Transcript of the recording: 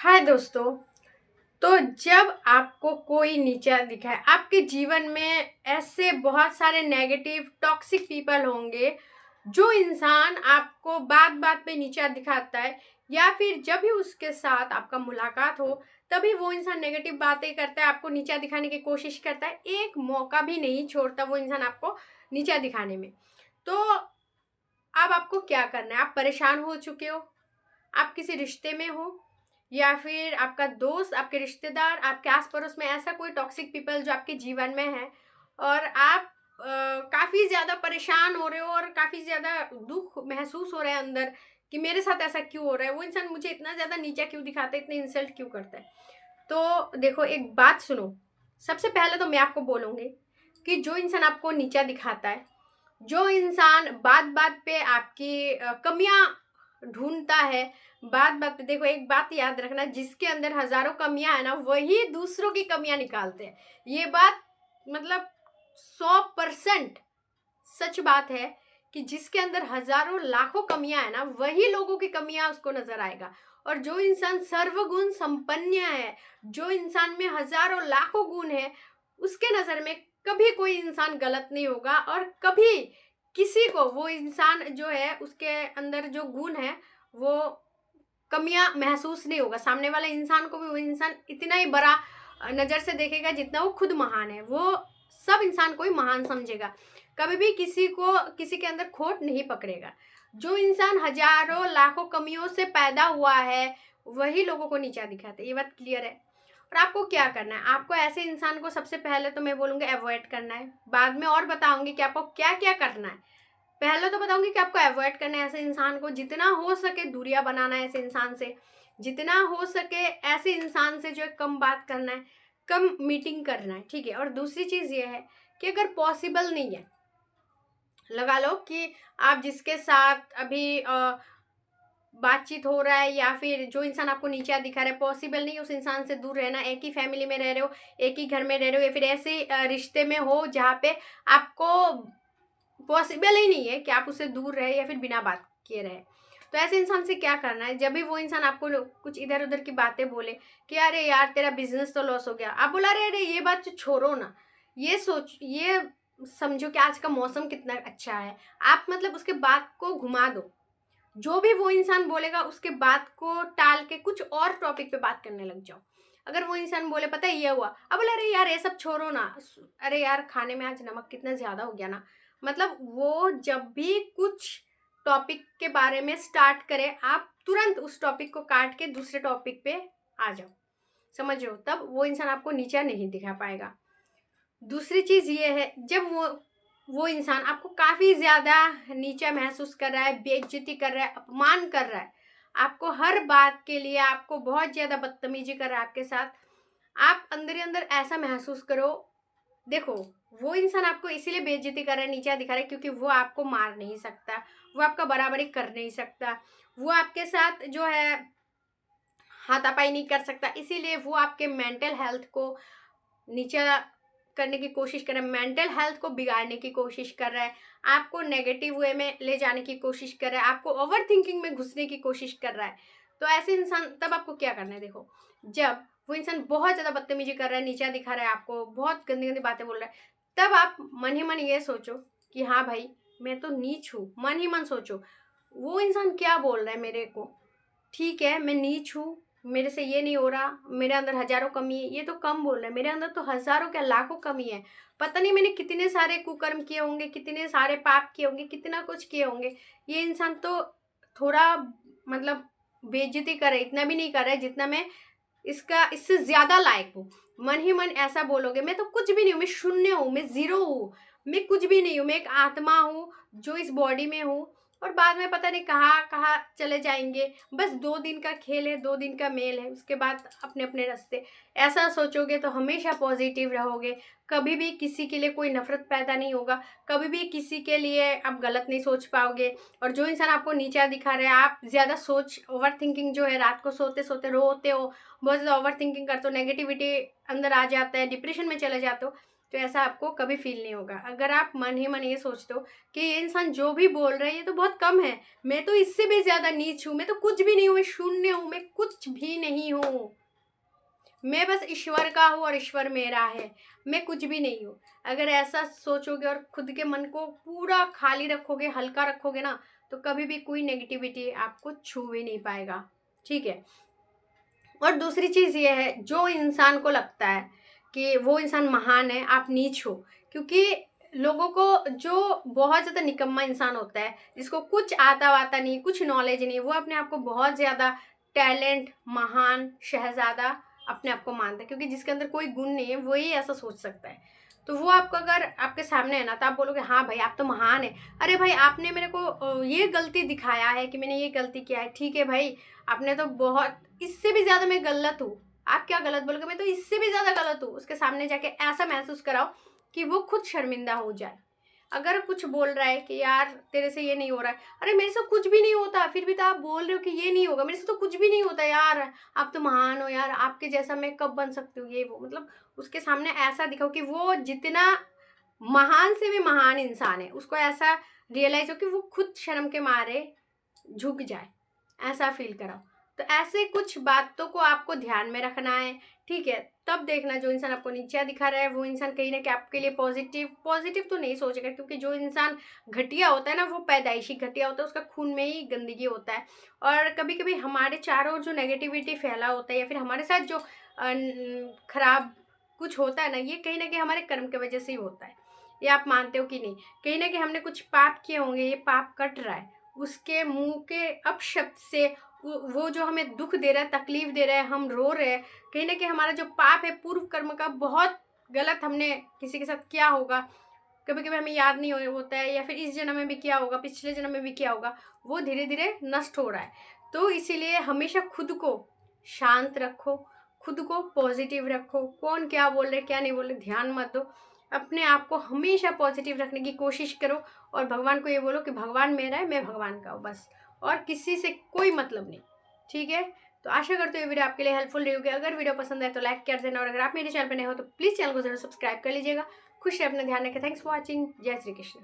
हाय दोस्तों। तो जब आपको कोई नीचा दिखाए आपके जीवन में ऐसे बहुत सारे नेगेटिव टॉक्सिक पीपल होंगे। जो इंसान आपको बात बात पे नीचा दिखाता है या फिर जब भी उसके साथ आपका मुलाकात हो तभी वो इंसान नेगेटिव बातें करता है, आपको नीचा दिखाने की कोशिश करता है, एक मौका भी नहीं छोड़ता वो इंसान आपको नीचा दिखाने में। तो अब आपको क्या करना है? आप परेशान हो चुके हो, आप किसी रिश्ते में हो या फिर आपका दोस्त, आपके रिश्तेदार, आपके आस पड़ोस में ऐसा कोई टॉक्सिक पीपल जो आपके जीवन में है और आप काफ़ी ज़्यादा परेशान हो रहे हो और काफ़ी ज़्यादा दुख महसूस हो रहा है अंदर कि मेरे साथ ऐसा क्यों हो रहा है, वो इंसान मुझे इतना ज़्यादा नीचा क्यों दिखाता है, इतने इंसल्ट क्यों करता है। तो देखो, एक बात सुनो। सबसे पहले तो मैं आपको बोलूँगी कि जो इंसान आपको नीचा दिखाता है, जो इंसान बात बात पे आपकी कमियां ढूंढता है, बात बात पे, देखो एक बात याद रखना, जिसके अंदर हजारों कमियां है ना वही दूसरों की कमियां निकालते हैं। ये बात मतलब 100% सच बात है कि जिसके अंदर हजारों लाखों कमियां है ना वही लोगों की कमियां उसको नजर आएगा। और जो इंसान सर्वगुण संपन्न है, जो इंसान में हजारों लाखों गुण है, उसके नजर में कभी कोई इंसान गलत नहीं होगा और कभी किसी को वो इंसान जो है उसके अंदर जो गुण है वो कमियां महसूस नहीं होगा। सामने वाले इंसान को भी वो इंसान इतना ही बड़ा नजर से देखेगा जितना वो खुद महान है। वो सब इंसान को ही महान समझेगा, कभी भी किसी को किसी के अंदर खोट नहीं पकड़ेगा। जो इंसान हजारों लाखों कमियों से पैदा हुआ है वही लोगों को नीचा दिखाता है। ये बात क्लियर है। और आपको क्या करना है? आपको ऐसे इंसान को सबसे पहले तो मैं बोलूँगी अवॉइड करना है। बाद में और बताऊंगी कि आपको क्या क्या करना है। पहले तो बताऊंगी कि आपको अवॉइड करना है ऐसे इंसान को, जितना हो सके दूरियां बनाना है ऐसे इंसान से, जितना हो सके ऐसे इंसान से जो है कम बात करना है, कम मीटिंग करना है, ठीक है। और दूसरी चीज़ ये है कि अगर पॉसिबल नहीं है, लगा लो कि आप जिसके साथ अभी बातचीत हो रहा है या फिर जो इंसान आपको नीचा दिखा रहा है, पॉसिबल नहीं है उस इंसान से दूर रहना। एक ही फैमिली में रह रहे हो, एक ही घर में रह रहे हो या फिर ऐसे रिश्ते में हो जहाँ पे आपको पॉसिबल ही नहीं है कि आप उससे दूर रहे या फिर बिना बात किए रहे। तो ऐसे इंसान से क्या करना है? जब भी वो इंसान आपको कुछ इधर उधर की बातें बोले कि अरे यार तेरा बिजनेस तो लॉस हो गया, आप बोला अरे अरे ये बात छोड़ो ना, ये समझो कि आज का मौसम कितना अच्छा है। आप मतलब उसके बात को घुमा दो। जो भी वो इंसान बोलेगा उसके बात को टाल के कुछ और टॉपिक पे बात करने लग जाओ। अगर वो इंसान बोले पता है ये हुआ, अब बोले अरे यार ये सब छोड़ो ना, अरे यार खाने में आज नमक कितना ज्यादा हो गया ना। मतलब वो जब भी कुछ टॉपिक के बारे में स्टार्ट करे आप तुरंत उस टॉपिक को काट के दूसरे टॉपिक पे आ जाओ। समझ लो, तब वो इंसान आपको नीचा नहीं दिखा पाएगा। दूसरी चीज ये है, जब वो इंसान आपको काफी ज्यादा नीचा महसूस कर रहा है, बेइज्जती कर रहा है, अपमान कर रहा है, आपको हर बात के लिए आपको बहुत ज्यादा बदतमीजी कर रहा है आपके साथ, आप अंदर ही अंदर ऐसा महसूस करो, देखो वो इंसान आपको इसीलिए बेइज्जती कर रहा है, नीचा दिखा रहा है क्योंकि वो आपको मार नहीं सकता, वो आपका बराबरी कर नहीं सकता, वो आपके साथ जो है हाथापाई नहीं कर सकता, इसीलिए वो आपके मेंटल हेल्थ को नीचा करने की कोशिश कर रहा है, मेंटल हेल्थ को बिगाड़ने की कोशिश कर रहा है, आपको नेगेटिव वे में ले जाने की कोशिश कर रहा है, आपको ओवर थिंकिंग में घुसने की कोशिश कर रहा है। तो ऐसे इंसान, तब आपको क्या करना है? देखो, जब वो इंसान बहुत ज़्यादा बदतमीजी कर रहा है, नीचा दिखा रहा है, आपको बहुत गंदी गंदी बातें बोल रहा है, तब आप मन ही मन ये सोचो कि हाँ भाई मैं तो नीच हूँ। मन ही मन सोचो वो इंसान क्या बोल रहा है मेरे को, ठीक है मैं नीच हूँ, मेरे से ये नहीं हो रहा, मेरे अंदर हजारों कमी है, ये तो कम बोल रहा है, मेरे अंदर तो हजारों क्या लाखों कमी है। पता नहीं मैंने कितने सारे कुकर्म किए होंगे, कितने सारे पाप किए होंगे, कितना कुछ किए होंगे। ये इंसान तो थोड़ा मतलब बेइज्जती करे, इतना भी नहीं कर रहा है जितना मैं इससे ज्यादा लायक हूँ। मन ही मन ऐसा बोलोगे मैं तो कुछ भी नहीं हूँ, मैं शून्य हूँ, मैं जीरो हूँ, मैं कुछ भी नहीं हूँ, मैं एक आत्मा हूँ जो इस बॉडी में हूँ और बाद में पता नहीं कहाँ कहाँ चले जाएंगे। बस 2 दिन का खेल है, 2 दिन का मेल है, उसके बाद अपने अपने रास्ते। ऐसा सोचोगे तो हमेशा पॉजिटिव रहोगे, कभी भी किसी के लिए कोई नफरत पैदा नहीं होगा, कभी भी किसी के लिए आप गलत नहीं सोच पाओगे। और जो इंसान आपको नीचा दिखा रहे हैं, आप ज़्यादा सोच ओवर थिंकिंग जो है, रात को सोते सोते रोते हो, बहुत ज़्यादा ओवर थिंकिंग करते हो, नेगेटिविटी अंदर आ जाता है, डिप्रेशन में चले जाते हो, तो ऐसा आपको कभी फील नहीं होगा। अगर आप मन ही मन ये सोचते हो कि ये इंसान जो भी बोल रहा है ये तो बहुत कम है, मैं तो इससे भी ज़्यादा नीच हूँ, मैं तो कुछ भी नहीं हूँ, मैं शून्य हूँ, मैं कुछ भी नहीं नहीं हूँ, मैं बस ईश्वर का हूँ और ईश्वर मेरा है, मैं कुछ भी नहीं हूँ। अगर ऐसा सोचोगे और खुद के मन को पूरा खाली रखोगे, हल्का रखोगे ना, तो कभी भी कोई नेगेटिविटी आपको छू भी नहीं पाएगा, ठीक है। और दूसरी चीज़ ये है, जो इंसान को लगता है कि वो इंसान महान है, आप नीच हो। क्योंकि लोगों को, जो बहुत ज़्यादा निकम्मा इंसान होता है, जिसको कुछ आता वाता नहीं, कुछ नॉलेज नहीं, वो अपने आप को बहुत ज़्यादा टैलेंट, महान, शहजादा अपने आप को मानता है। क्योंकि जिसके अंदर कोई गुण नहीं है वही ऐसा सोच सकता है। तो वो आपको अगर आपके सामने है ना, तो आप बोलोगे हाँ भाई आप तो महान है। अरे भाई आपने मेरे को ये गलती दिखाया है कि मैंने ये गलती किया है, ठीक है भाई, आपने तो बहुत, इससे भी ज़्यादा मैं गलत हूँ, आप क्या गलत बोलोगे, मैं तो इससे भी ज़्यादा गलत हूँ। उसके सामने जाके ऐसा महसूस कराओ कि वो खुद शर्मिंदा हो जाए। अगर कुछ बोल रहा है कि यार तेरे से ये नहीं हो रहा है, अरे मेरे से कुछ भी नहीं होता, फिर भी तो आप बोल रहे हो कि ये नहीं होगा, मेरे से तो कुछ भी नहीं होता यार, आप तो महान हो यार, आपके जैसा मैं कब बन सकती हूँ, ये वो। मतलब उसके सामने ऐसा दिखाओ कि वो जितना महान से भी महान इंसान है, उसको ऐसा रियलाइज हो कि वो खुद शर्म के मारे झुक जाए, ऐसा फील कराओ। तो ऐसे कुछ बातों को आपको ध्यान में रखना है, ठीक है। तब देखना जो इंसान आपको नीचा दिखा रहा है वो इंसान कहीं ना कहीं आपके लिए पॉजिटिव तो नहीं सोचेगा। क्योंकि जो इंसान घटिया होता है ना, वो पैदाइशी घटिया होता है, उसका खून में ही गंदगी होता है। और कभी कभी हमारे चारों ओर जो नेगेटिविटी फैला होता है या फिर हमारे साथ जो खराब कुछ होता है ना, ये कहीं ना कहीं हमारे कर्म की वजह से ही होता है। ये आप मानते हो कि नहीं? कहीं ना कहीं हमने कुछ पाप किए होंगे, ये पाप कट रहा है, उसके मुंह के अपशब्द से वो जो हमें दुख दे रहा है, तकलीफ दे रहा है, हम रो रहे हैं, कहीं ना कहीं हमारा जो पाप है पूर्व कर्म का, बहुत गलत हमने किसी के साथ किया होगा, कभी कभी हमें याद नहीं होता है, या फिर इस जन्म में भी किया होगा, पिछले जन्म में भी किया होगा, वो धीरे धीरे नष्ट हो रहा है। तो इसीलिए हमेशा खुद को शांत रखो, खुद को पॉजिटिव रखो। कौन क्या बोल रहे क्या नहीं बोल रहे ध्यान मत दो, अपने आप को हमेशा पॉजिटिव रखने की कोशिश करो। और भगवान को ये बोलो कि भगवान मेरा है, मैं भगवान का हूँ बस, और किसी से कोई मतलब नहीं, ठीक है। तो आशा करते हो ये वीडियो आपके लिए हेल्पफुल रही होगी। अगर वीडियो पसंद आए तो लाइक कर देना, और अगर आप मेरे चैनल पर नए हो तो प्लीज़ चैनल को जरूर सब्सक्राइब कर लीजिएगा। खुश रहे, अपना ध्यान रखें। Thanks for watching. जय श्री कृष्ण।